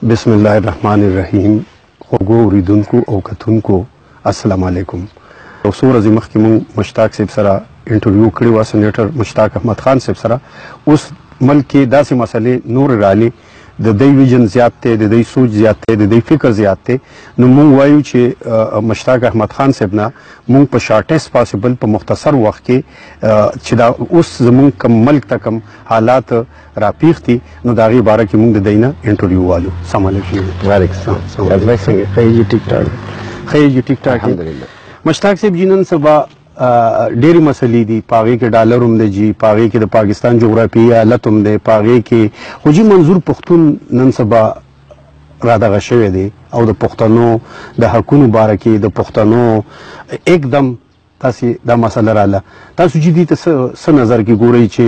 बिस्मिल्लाहिर्रहमानिर्रहीम خوږو اوریدونکو او کتونکو السلام علیکم څو ورځې مخکې مونږ مشتاق صاحب سره انټرویو کړی و سېنیټر مشتاق احمد خان صاحب سره اوس ملک کې داسې مسلې نور رالي د دوی ویژن زیات دی د دوی سوچ زیات دی د دوی فکر زیات دی نو مونږ وایو چې مشتاق احمد خان صاحب نه مونږ په شارټیسټ پاسبل په مختصر وخت کې چې دا اوس زمونږ کم ملک ته کم حالات راپیښ دي نو د هغې باره کې مونږ د دوی نه انټرویو والو السلام علیکم وعلیکم السلام ښه یې ټیک ټاک مشتاق صاحب جی نن سبا ډېرې مسلې دي په هغې کې ډالر هم دی جي په هغې کې د پاکستان جغرافیایي حالت هم دی په هغې کې خو جي منظور پښتون نن سبا رادغه شوی دی او د پښتنو د حقونو باره کې د پښتنو एकदम تاسې دا مسله راله تاسو جي دې ته څه نظر کې ګورئ چې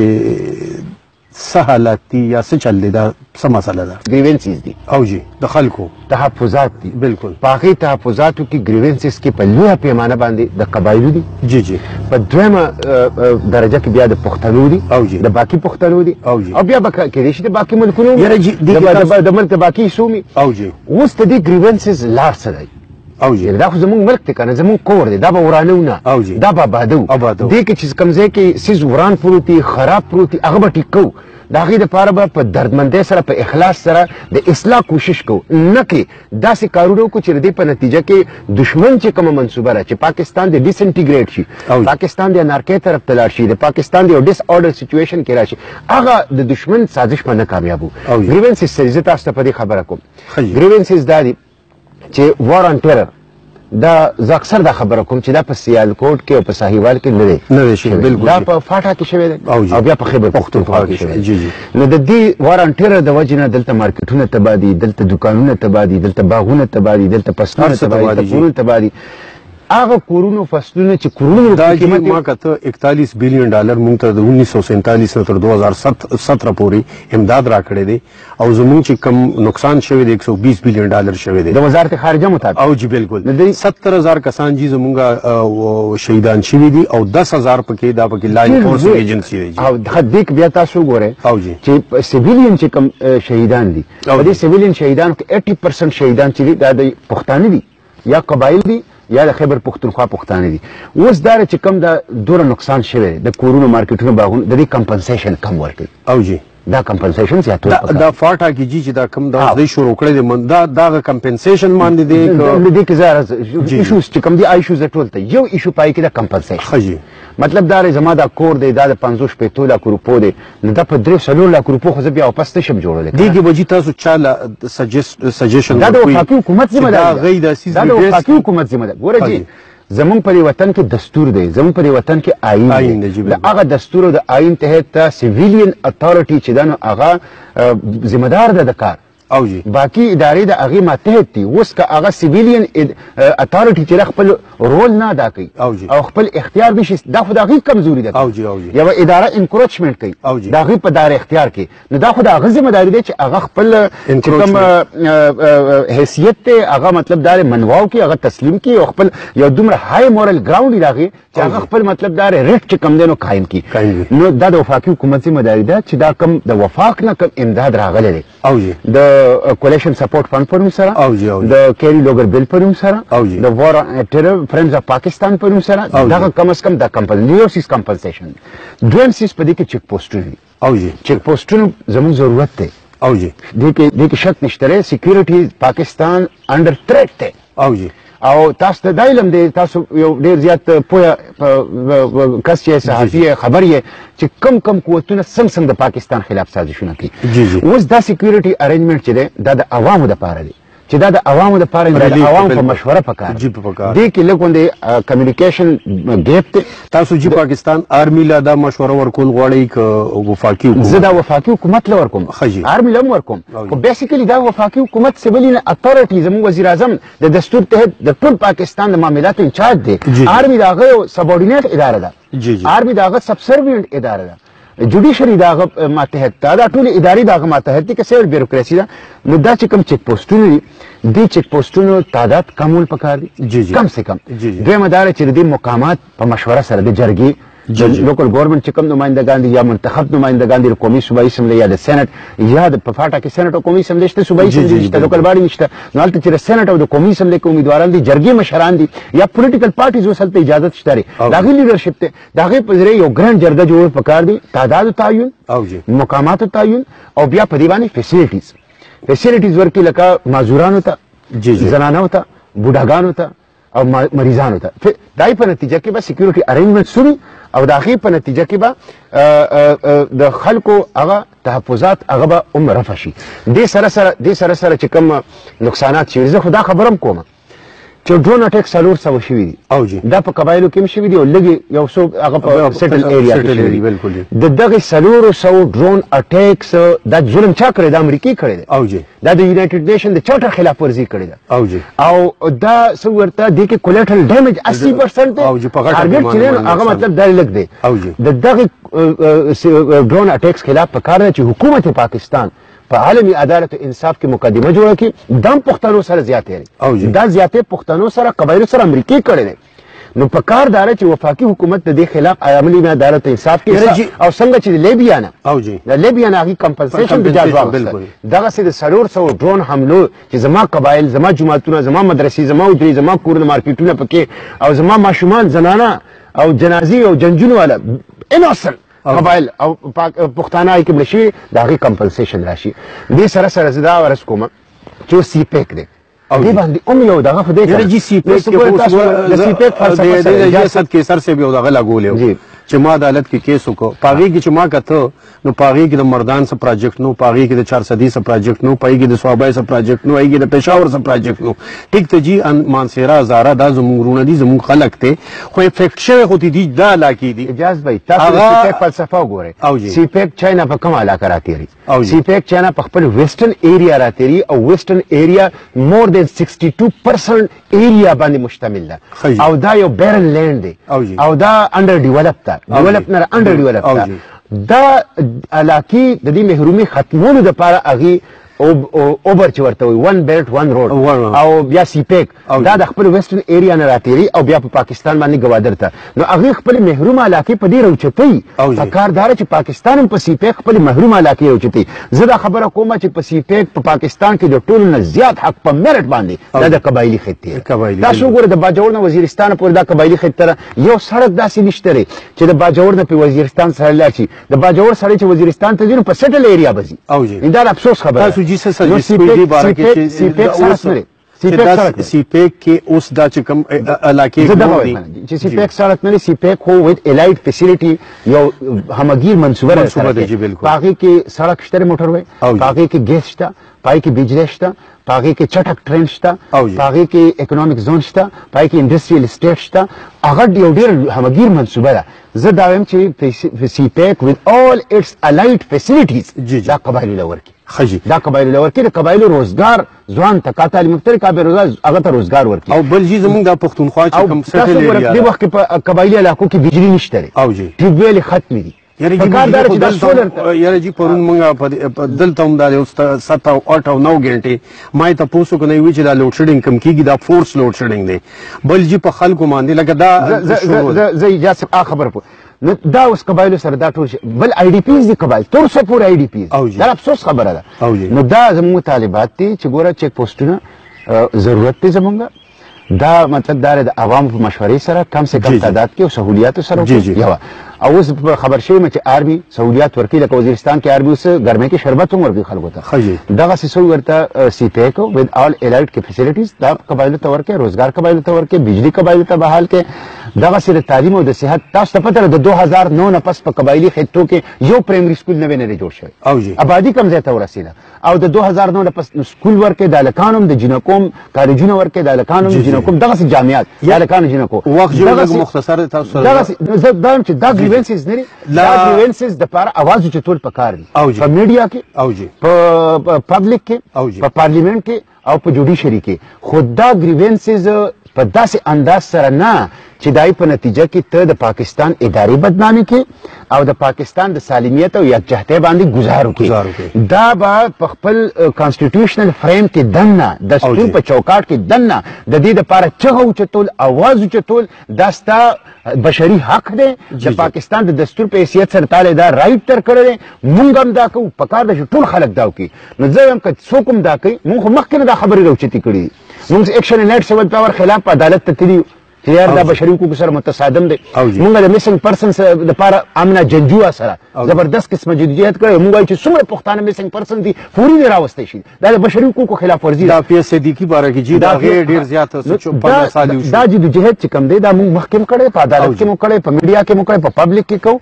څه حالات دي یا څه چل دی دا څه مسله ده ګریونسز دي او جي د خلکو تحفظات دي بالکل په هغې تحفظاتو کې ګریونسز کې په لویه پیمانه باندې د قبایلو دي جی جی په دویمه درجه کې بیا د پښتنو دي او جی د باقي پښتنو دي او جی او بیا به کېدای شي د باقي ملکونو د ملک د باقي حصو مي او جی اوس د دې ګریونسز لار څه دی او جی دا خو زمونږ ملک دی که نه زمونږ کور دی دا به ورانه نه او جی دا به آباده دې کې چې کوم ځای کې سیز وران پروت دي خراب پروت دي هغه به ټیک کوو د هغې دپاره به په دردمندۍ سره په اخلاص سره د اصلاح کوشش کوو نه کې داسې کارونه وکړو چې د دې په نتیجه کې دشمن چې کومه منصوبه ده چې پاکستان د ډیسنټیګریډ شي پاکستان د انارکۍ طرف ته لاړ شي د پاکستان د یو ډس آرډر سچویشن کې راشي هغه د دشمن سازش به نه کامیابو ګریونسز سره زه تاسو ته په دې خبره کوم ګریونسز دا دي چې وار آن ټیرر دا زه اکثر دا خبره کوم چې دا په سیالکوټ کې او په ساهیوال کې نه دی شوی دا په فاټا کې شوی دی او بیا په خیبر پښتونخوا کې شوی دی نو د دې وار آن ټیرر د وجې نه دلته مارکیټونه تباه دي دلته دوکانونه تباه دي دلته باغونه تباه دي دلته فصلونه تباه دي کورونه تباه دي هغه کورونو فصلونه چې کورونو دا قیمت ما کته 41 بلین ډالر مونږ ته د 1947 نه تر 2017 پورې امداد راکړی دی او زمونږ چې کم نقصان شوی دی 120 بلین ډالر شوی دی د وزارت خارجه مطابق او جی بالکل 70000 کسان جی زمونږ شهیدان شوي دي او 10000 پکې دا پکې لا انفورسمنت ایجنسی دی او دغه بیا تاسو ګورئ او جی چې سیویلین چې کم شهیدان دي او دې سیویلین شهیدان کې 80% شهیدان چې دي دا د پښتانه دي یا قبایل دي یا د خیبر پښتونخوا پښتانه دي اوس دا چې کم د دوره نقصان شوی د کورونو مارکیټونو باغونو د دې کمپنسیشن کم ورکړي او جی دا کمپنسیشن زیاتول دا فاټا کې جی چې دا کم دا د شروع کړی دی من دا کمپنسیشن باندې دی د دې کې زاره ایشوز چې کم دي ایشوز ټول ته یو ایشو پای کې دا کمپنسیشن خجی مطلب دا زما دا کور دی دا د 500 لک روپو دی نو دا په 300 لک روپو خو زه بیا واپس نشم جوړولی دې کې به جي تاسو چاله سجیشن دا د وفاقي حکومت ذمه ده دا د وفاقي حکومت ذمه ده ګوره جي زمون پر وطن کې دستور دی زمون پر وطن کې آئین دی د هغه دستور او د آئین تحت سیویلین اتھارټي چې دا نو هغه ذمہ دار ده د کار او جی باقی ادارې د هغې ماتحت دي اوس که هغه سیویلین اتھارټي چې خپل رول نه ادا کوي او خپل اختیار نشي دا خو د هغې کمزوري ده او جی یوه اداره انکروچمنټ کوي د هغې په دایره اختیار کې نو دا خو د هغه ذمه داري دی چې هغه خپل کوم حیثیت دی هغه مطلب دا منواو کړي هغه تسلیم کړي او خپل یو دومره های مورل ګراوند دی د هغې چې هغه خپل مطلب دا ریټ چې کم دی نو قایم کړي نو دا د وفاقي حکومت ذمه داري ده چې دا کم د وفاق نه کم امداد راغلی دی او جی د کولیشن سپورټ فند پر نوم سره د کیری لوګر بیل پر نوم سره د وار ټیرر فرندز اف پاکستان پر نوم سره دغه کم از کم د کمپنسیشن دویم سیس په دې کې چیک پوسټونه دي او جی چیک پوسټونو زموږ ضرورت دی او جی دې کې شک نشته سکیورټي پاکستان انډر تھریټ دی او جی او تاسو ته دا علم دی تاسو یو ډېر زیات پوهه کس چې صحافي خبر یې چې کم قوتونه څنګه د پاکستان خلاف سازشونه کوي اوس دا سکیورټي ارینجمنټ چې دی دا د عوامو دپاره دی چې دا د عوامو دپاره د عوامو په مشوره پکار دې کې لږ غوندې کمیونیکیشن ګیپ دی تاسو جی پاکستان آرمي لا دا مشوره ورکول غواړئ که وفاقي حکومت زه دا وفاقي حکومت له ورکوم آرمي له هم ورکوم خو بیسیکلي دا وفاقي حکومت سیویلین اتھارټي زموږ وزیر اعظم د دستور تحت د ټول پاکستان د معاملاتو انچارج دی آرمي د هغه یو سبارډینیټ اداره ده آرمي د هغه سبسروینټ اداره ده جوډیشري د هغه ماتحت ده دا ټولې ادارې د هغه ماتحت دي که سیول بیروکراسي ده نو دا چې کوم چیک پوسټونه دي دې چیک پوسټونو تعداد کمول پکار دي کم سے کم دویمه دا ده چې د دې مقامات په مشوره سره د جرګې لوکل ګورنمنت چې کوم نمائندګان دي یا منتخب نمائندګان دي قومي صوبایي اسمبلی یا د سېنات یا د پفاټا کې سېنات او قومي اسمبلی شته صوبایي اسمبلی شته لوکل باډي نشته نو هلته چې د سېنات او د قومي اسمبلی کې امیدواران دي جرګې مشران دي یا پولیټیکل پارټیز اوس هلته اجازت شته لري د هغې لیډرشپ دی د هغې په ذریعه یو ګرانډ جرګه جوړول پکار دي تعدادو تعین مقاماتو تعین او بیا په دې باندې فیسیلیټیز ورکړي لکه معذورانو ته زنانو ته بوډاګانو ته او مریضانو ته دای په نتیجه کې به سکیورټي ارینجمنټ سوري او د هغې په نتیجه کې به د خلکو هغه تحفظات هغه به هم رفع شي دې سره سره چې کوم نقصانات شوي زه خو دا خبره هم کوم چې ډرون اټیک 400 شوي دي دا په قبایلو کې هم شوي دي او لږې یو څوک هغه په سیټل ایریا کې شوي دي د دغې 400 ډرون اټیکس دا ظلم چا کړی دا امریکې کړی دی دا د یونایټډ نیشن د چارټر خلاف ورزي کړې ده او دا څه ورته دې کې کولیټرل ډیمیج 80% دی ټارګټ چې دی هغه مطلب دا لږ دی د دغې ډرون اټیکس خلاف پکار ده چې حکومت پاکستان په عالمي عدالت او انصاف کې مقدمه جوړه کړي دم پښتنو سره زیاتې لري دا زیاتې پښتنو سره قبایلو سره امریکې کړی دی نو په کار داره چې وفاقي حکومت د دې خلاف عالمي عدالت او انصاف کې او څنګه چې د لیبیا نه د لیبیا نه هغې کمپنسیشن د جاز واخیسته دغسې د 400 ډرون حملو چې زما قبایل زما جوماتونه زما مدرسې زما ودرې زما کورونه مارکیټونه پکې او زما ماشومان زنانه او جنازې او جنجونو والا انوسنټ قبایل او پښتانه کې مړه شوي د هغې کمپنسیشن راشي دې سره سره زه دا عرض کوم چې سی پیک دی دې باندې هم یو دغه خو دی سی پیک کې سر سے یو دغه لګولی چې ما عدالت کې کیس وکړو په هغې کې چې ما کته نو په هغې کې د مردان څه پراجیکټ نو په هغې کې د 400 څه پراجیکټ نو په هغې کې د صوابۍ څه پراجیکټ نو هغې کې د پېښور څه پراجیکټ نو ټیک ته جي مانسیرا هزاره دا زموږ وروڼه دي زموږ خلک دی خو افیکټ شوی خو دي دا علاقې دي اجاز بھائی تاسو د سی پیک فلسفه وګورئ سی پیک چاینا په کوم علاقه راتېري سی پیک چاینا په خپل ویسټرن ایریا راتېري او ویسټرن ایریا مور دین 62% ایریا باندې مشتمل ده او دا یو بیرن لینډ دی او دا انډر ډیولپ ده ډیولپ نه انډر ډیولپ ده دا علاقې د دې محرومي ختمولو دپاره هغې اوبر چې ورته وایي ون بیلټ ون روډ او بیا سی پیک دا د خپل ویسټرن ایریا نه راتېري او بیا په پاکستان باندې ګوادر ته نو هغې خپلې محرومه علاقې په دې راوچتوي پکار دا چې پاکستان هم په سی پیک خپلې محرومه علاقې راوچتوي زه دا خبره کوم چې په سی پیک په پاکستان کې د ټولو نه زیات حق په میرټ باندې دا د قبایلي خطې دا شو ګوره د باجوړ نه وزیرستان پورې دا قبایلي خطه یو سړک داسې نشته دی چې د باجوړ نه په وزیرستان سره لاړ شي د باجوړ سړی چې وزیرستان ته ځي نو په سیټل ایریا به ځي دا د افسوس خبره ده سی پیک کې اوس دا چې کوم علاقې چې سی پیک سړک نه سی پیک خو وذ الایټ فیسیلیټي یو همګیر منصوبه ده په هغې کې سړک شته موټر وی په هغې کې ګیس شته په هغې کې بجلی شته په هغې کې چټک ټرین شته په هغې کې اکنومیک زون شته په هغې کې انډسټریل اسټیټ شته هغه یو ډېر همګیر منصوبه ده زه دا وایم چې سی پیک وذ آل اټس الایټ فیسیلیټیز دا قبایلو له ورکړي دا قبایلو له ورکړي د قبایلو روزګار ځوان ته کا تعلیم یافته کا بېروزګار هغه ته روزګار ورکړي او بل جي زموږ دا پښتونخوا چې کوم سیټل ایریا دې وخت کې په قبایلي علاقو کې بجلي نشته دی ټیوبویلې ختمې دي یاره جی پرون مونږ دلته هم دا 7 او 8 او 9 غنټې ما ته پوسو کنه وی چې دا لوډ شیډینګ کم کیږي دا فورس لوډ شیډینګ دی بل جی په خلکو باندې لکه دا زه اجازه خبر پوه نو دا اوس قبایلو سره دا ټول بل آی ډي پیز دي قبایل تر څو پورې آی ډي پیز دا افسوس خبره ده نو دا زموږ طالبات دي چې ګوره چیک پوسټونه ضرورت دی زمونږ دا مطلب دا د عوامو په مشورې سره کم سے کم تعداد کې او سہولیاتو سره یوه او اوس خبر شوی م چې آرمي سہولیات ورکوي لکه وزیرستان کې آرمي اوس ګرمۍ کې شربت هم ورکوي خلکو ته دغسې څه ورته سی پیک ود آل الایټ کې فیسیلیټیز دا قبایلو ته ورکوي روزګار قبایلو ته ورکوي بجلي قبایلو ته بحال کې دغسې د تعلیم او د صحت تاسو ته پته ده د 2009 نه پس په قبایلي خطو کې یو پرایمري سکول نوی نه دی جوړ شوی آبادي کم ځای ته ورسېده او د 2009 نه پس سکول ورکوي د هلکان هم د جنکو هم کالجونه ورکوي د هلکان هم د جنکو هم دغسې جامعات د هلکانو جنکو وخت ژبه مختصر تاسو سره دغسې دا هم چې دا ګریونسز نه دي دا ګریونسز دپاره اواز اوچتول پکار دي په میډیا کې په پبلک کې په پارلیمنټ کې او په جوډیشري کې خو دا ګریونسز په داسې انداز سره نه چې دای په نتیجه کې ته د پاکستان اداري بدنامي کې او د پاکستان د سالمیت او یکجهتۍ باندې گزار وکړي دا به په خپل کانسټیټیوشنل فریم کې دننه دستور په چوکاټ کې دننه د دې دپاره چغه اوچتول اواز اوچتول دا ستا بشري حق دی د پاکستان د دستور په حیثیت سره تاله دا رایټ تر کړی دی مونږ هم دا کوو پکار ده چې ټول خلک دا وکړي نو زه وایم که څوک هم دا کوي مونږ خو مخکې نه دا خبرې راوچتې کړي دي مونږ ایکشن ان ایډ سیول پاور خلاف په عدالت ته تللي چې یار دا بشري حقوقو سره متصادم دی مونږ د میسنګ پرسنس دپاره امنه جنجوه سره زبردست قسمه جدوجہد کړی مونږ وایو چې څومره پښتانه میسنګ پرسن دي فوري دې راوستی شي دا د بشري حقوقو خلاف ورزي دا پی صدیقي باره کې جی دا ډېر زیات دا جدوجہد چې کوم دی دا مونږ مخکې هم کړی په عدالت کې مو کړی په میډیا کې مو کړی په پبلک کې کوو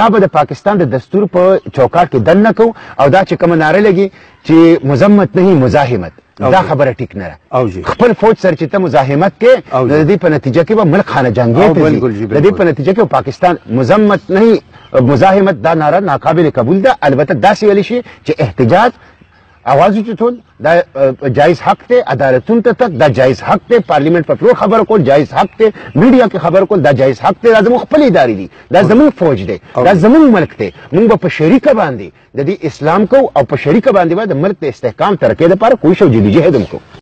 دا به د پاکستان د دستور په چوکاټ کې دننه کوو او دا چې کومه ناره لګي چې مذمت نہیں مزاحمت دا خبره ټیک نه ده خپل فوج سره چې ته مزاحمت کې د دې په نتیجه کې به ملک خانه جنګي ته ځي د دې په نتیجه کې پاکستان مذمت نہیں مزاحمت دا ناره ناقابل قبول ده البته داسې ویلی شي چې احتجاج आवाज اوچتول دا جایز حق ته عدالتونو ته تک دا جایز حق ته پارلیمنت په پلور خبر کول جایز حق ته میډیا کې خبر کول دا جایز حق ته زموږ خپل ادارې دي دا زموږ فوج دی دا زموږ ملک دی موږ په شریکه باندې د دې اسلام کو او په شریکه باندې د ملک د استحکام ترکې لپاره کوشش او جدوجہد کوو